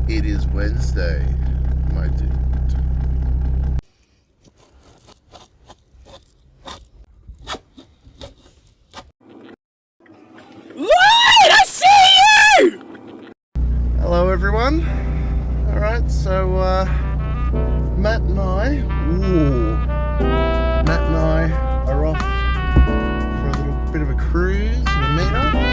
It is Wednesday, my dude. Lloyd, I see you! Hello everyone. Alright, so Matt and I are off for a little bit of a cruise and a meetup.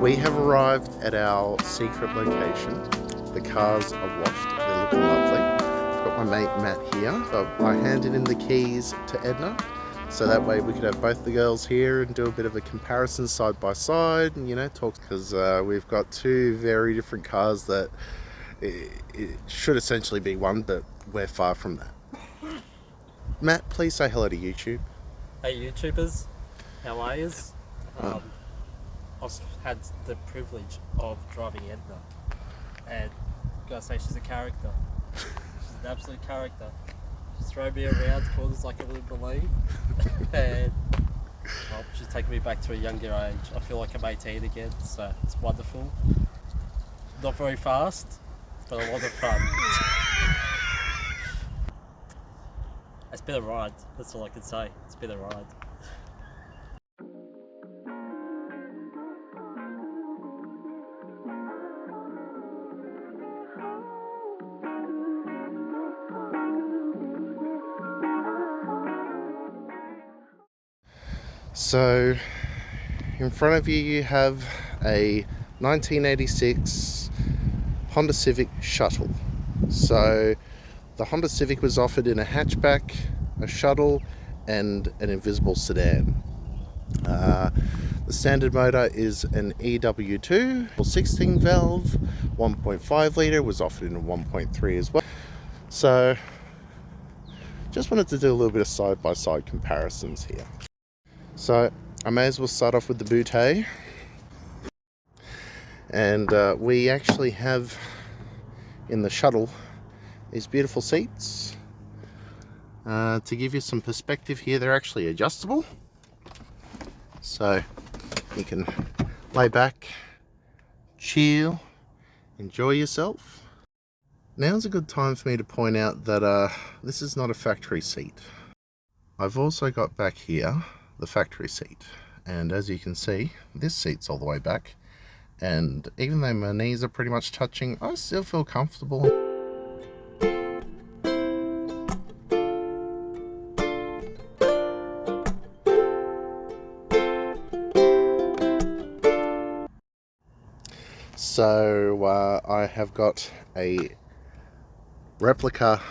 We have arrived at our secret location. The cars are washed, they're looking lovely. I've got my mate Matt here, so I handed in the keys to Edna, so that way we could have both the girls here and do a bit of a comparison side by side and, you know, talk, because we've got two very different cars that it should essentially be one, but we're far from that. Matt, please say hello to YouTube. Hey YouTubers, how are yous? I've had the privilege of driving Edna, and gotta say, she's a character. She's an absolute character. She's thrown me around corners like I wouldn't believe, and she's taken me back to a younger age. I feel like I'm 18 again, so it's wonderful. Not very fast, but a lot of fun. It's been a ride, that's all I can say. It's been a ride. So in front of you, you have a 1986 Honda Civic Shuttle. So the Honda Civic was offered in a hatchback, a shuttle, and an invisible sedan. The standard motor is an EW2, 16 valve, 1.5 litre, was offered in a 1.3 as well. So just wanted to do a little bit of side-by-side comparisons here. So I may as well start off with the bootay, and we actually have in the shuttle these beautiful seats. To give you some perspective here, they're actually adjustable, so you can lay back, chill, enjoy yourself. Now's a good time for me to point out that this is not a factory seat. I've also got back here the factory seat, and as you can see, this seat's all the way back, and even though my knees are pretty much touching, I still feel comfortable. So I have got a replica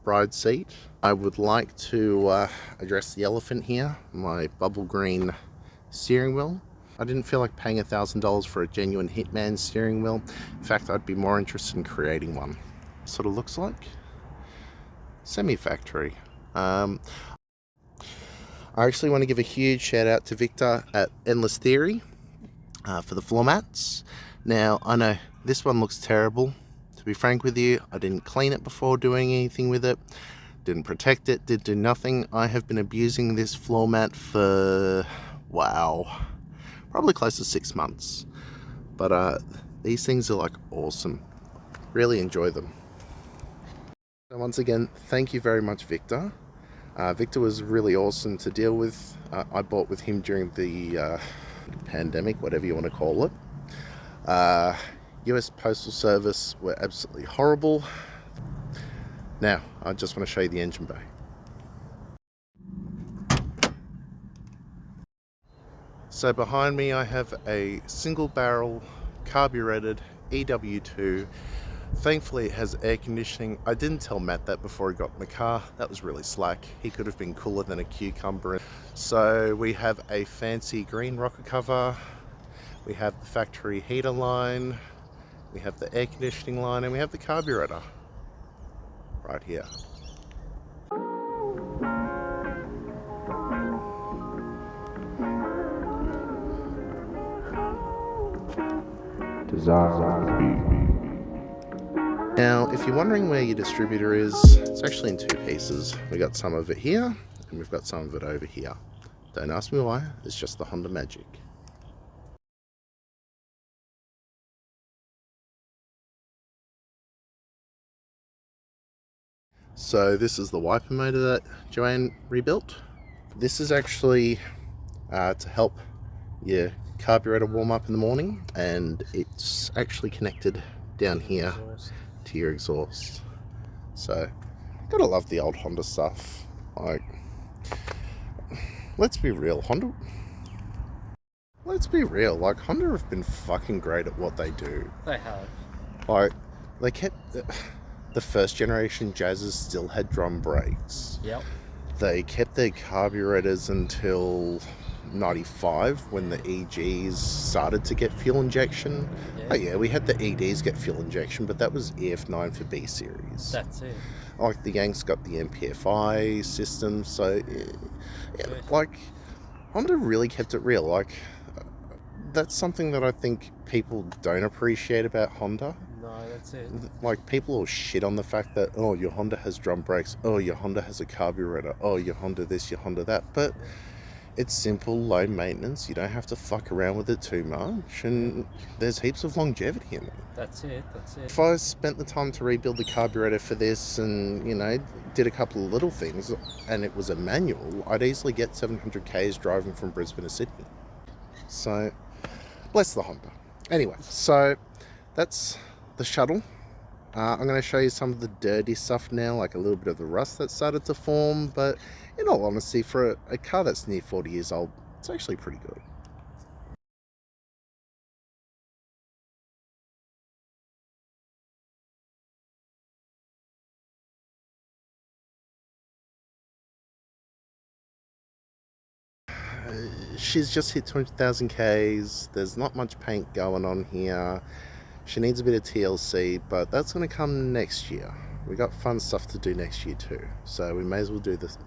bride seat. I would like to address the elephant here, my bubble green steering wheel. I didn't feel like paying $1,000 for a genuine Hitman steering wheel. In fact, I'd be more interested in creating one. Sort of looks like semi-factory. I actually want to give a huge shout out to Victor at Endless Theory for the floor mats. Now, I know this one looks terrible. To be frank with you, I didn't clean it before doing anything with it. Didn't protect it, did do nothing. I have been abusing this floor mat for, wow, probably close to 6 months. But these things are like awesome. Really enjoy them. So once again, thank you very much, Victor. Victor was really awesome to deal with. I bought with him during the pandemic, whatever you want to call it. US Postal Service were absolutely horrible. Now, I just want to show you the engine bay. So behind me I have a single barrel carbureted EW2. Thankfully it has air conditioning. I didn't tell Matt that before he got in the car. That was really slack. He could have been cooler than a cucumber. So we have a fancy green rocker cover. We have the factory heater line. We have the air conditioning line, and we have the carburetor right here. Now, if you're wondering where your distributor is, it's actually in two pieces. We got some of it here, and we've got some of it over here. Don't ask me why, it's just the Honda magic. So this is the wiper motor that Joanne rebuilt. This is actually to help your carburetor warm up in the morning, and it's actually connected down here to your exhaust. So gotta love the old Honda stuff. Like, let's be real, like Honda have been fucking great at what they do. They have. Like, they kept the first generation Jazzers still had drum brakes. Yep. They kept their carburetors until 95 when the EGs started to get fuel injection. Yeah. Oh yeah, we had the EDs get fuel injection, but that was EF9 for B series. That's it. Like the Yanks got the MPFI system, so yeah, like Honda really kept it real. Like that's something that I think people don't appreciate about Honda. No, that's it. Like, people will shit on the fact that, oh, your Honda has drum brakes, oh, your Honda has a carburetor, oh, your Honda this, your Honda that. But it's simple, low maintenance. You don't have to fuck around with it too much, and there's heaps of longevity in it. That's it. If I spent the time to rebuild the carburetor for this and, you know, did a couple of little things, and it was a manual, I'd easily get 700 Ks driving from Brisbane to Sydney. So, bless the Honda. Anyway, so that's the Shuttle. I'm going to show you some of the dirty stuff now, like a little bit of the rust that started to form, but in all honesty, for a car that's near 40 years old, it's actually pretty good. She's just hit 200,000 Ks. There's not much paint going on here. She needs a bit of TLC, but that's going to come next year. We got fun stuff to do next year too, so we may as well do this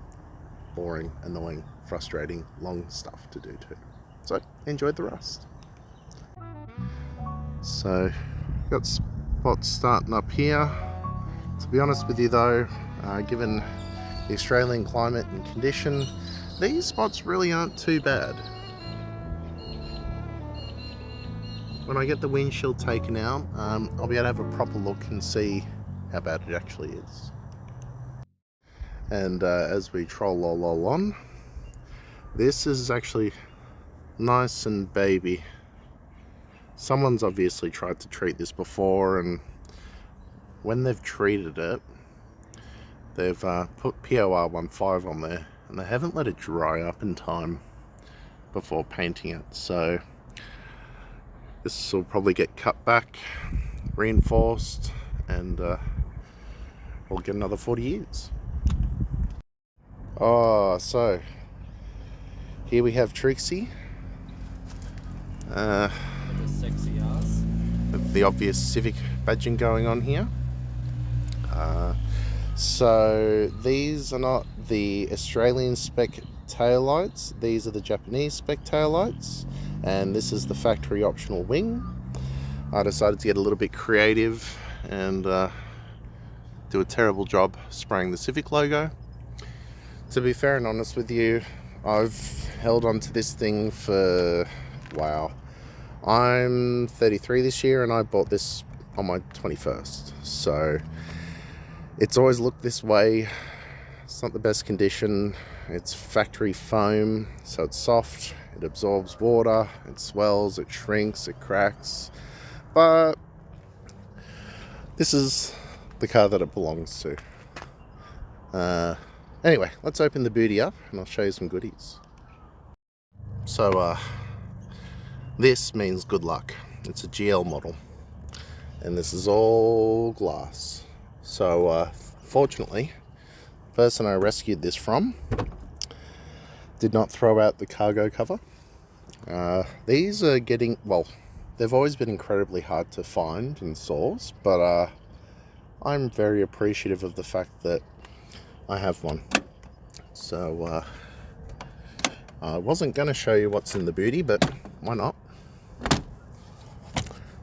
boring, annoying, frustrating, long stuff to do too. So enjoy the rust. So got spots starting up here. To be honest with you though, given the Australian climate and condition, these spots really aren't too bad. When I get the windshield taken out, I'll be able to have a proper look and see how bad it actually is. And as we troll on, this is actually nice and baby. Someone's obviously tried to treat this before, and when they've treated it, they've put POR 15 on there, and they haven't let it dry up in time before painting it. So this will probably get cut back, reinforced, and we'll get another 40 years. Oh, so here we have Trixie. Sexy ass. With the obvious Civic badging going on here. So these are not the Australian spec taillights, these are the Japanese spec taillights, and this is the factory optional wing. I decided to get a little bit creative and do a terrible job spraying the Civic logo. To be fair and honest with you, I've held on to this thing for, wow, I'm 33 this year and I bought this on my 21st, so it's always looked this way. It's not the best condition. It's factory foam, so it's soft, it absorbs water, it swells, it shrinks, it cracks. but this is the car that it belongs to. Anyway, let's open the booty up and I'll show you some goodies. So this means good luck. It's a GL model and this is all glass. So fortunately, the person I rescued this from did not throw out the cargo cover. These are getting, well, they've always been incredibly hard to find in stores, but I'm very appreciative of the fact that I have one. So I wasn't going to show you what's in the booty, but why not?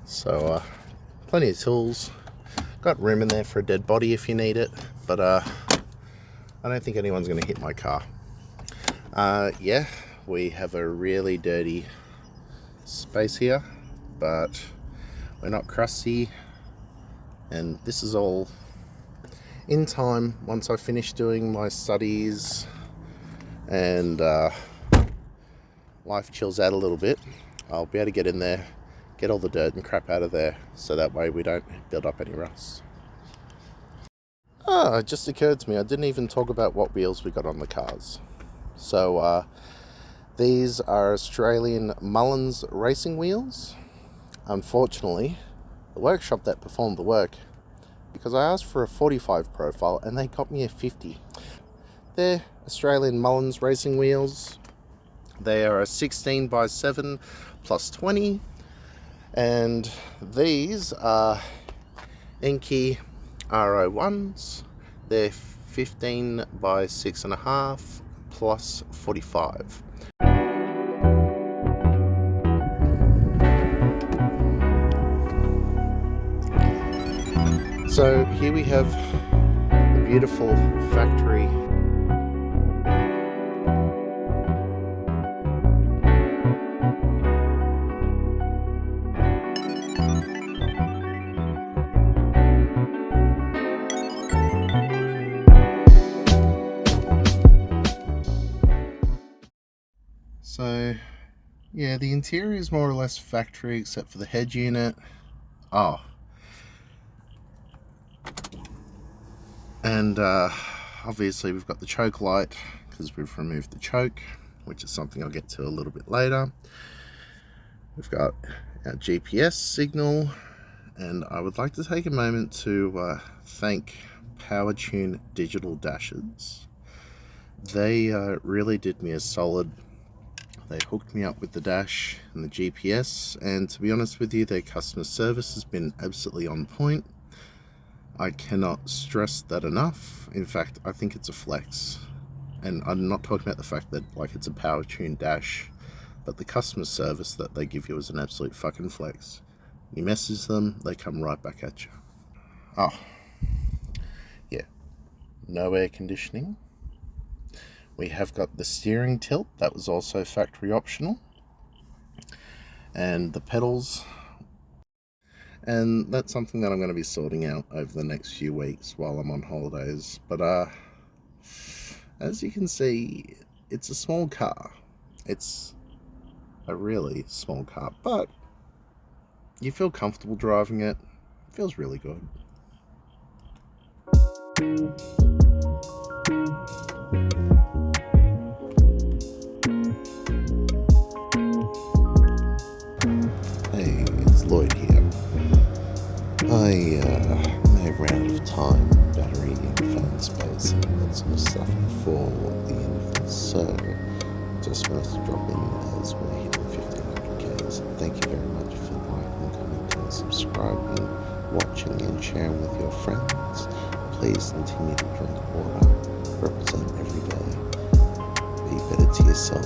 So plenty of tools, got room in there for a dead body if you need it, but I don't think anyone's going to hit my car. Yeah, we have a really dirty space here, but we're not crusty, and this is all in time. Once I finish doing my studies and life chills out a little bit, I'll be able to get in there, get all the dirt and crap out of there, so that way we don't build up any rust. It just occurred to me, I didn't even talk about what wheels we got on the cars. So these are Australian Mullins racing wheels. Unfortunately, the workshop that performed the work, because I asked for a 45 profile and they got me a 50. They're Australian Mullins racing wheels. They are a 16x7 plus 20, and these are Enki RO1s. They're 15x6.5 plus 45. So here we have the beautiful factory. So yeah, the interior is more or less factory except for the head unit. And obviously we've got the choke light because we've removed the choke, which is something I'll get to a little bit later. We've got our GPS signal, and I would like to take a moment to thank PowerTune Digital Dashes. They really did me a solid. They hooked me up with the dash and the GPS, and to be honest with you, their customer service has been absolutely on point. I cannot stress that enough. In fact, I think it's a flex. And I'm not talking about the fact that like it's a PowerTune dash, but the customer service that they give you is an absolute fucking flex. You message them, they come right back at you. Yeah, no air conditioning. We have got the steering tilt, that was also factory optional. And the pedals. And that's something that I'm going to be sorting out over the next few weeks while I'm on holidays. But as you can see, it's a small car. It's a really small car, but you feel comfortable driving it. It feels really good. Hey, it's Lloyd here. I may have ran out of time, battery and fan space and that sort of stuff before the end of this, so just wanted to drop in as we're hitting 1500Ks. Thank you very much for liking, commenting, subscribing, watching and sharing with your friends. Please continue to drink water, represent every day, be better to yourself